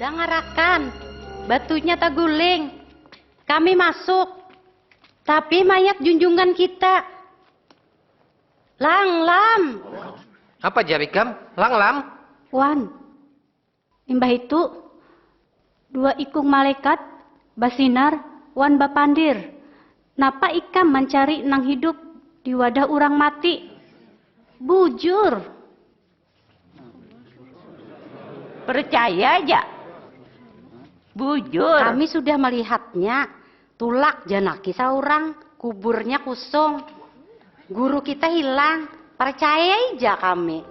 Dangarakan, batunya taguling. Kami masuk, tapi mayat junjungan kita. Lang. Apa jarikam? Lang. Wan, imbah itu, dua ikung malaikat, basinar, wan bapandir. Napa ikam mencari nang hidup di wadah orang mati? Bujur. Percaya aja. Bujur. Kami sudah melihatnya. Tulak janaki saurang, kuburnya kosong. Guru kita hilang. Percaya aja kami.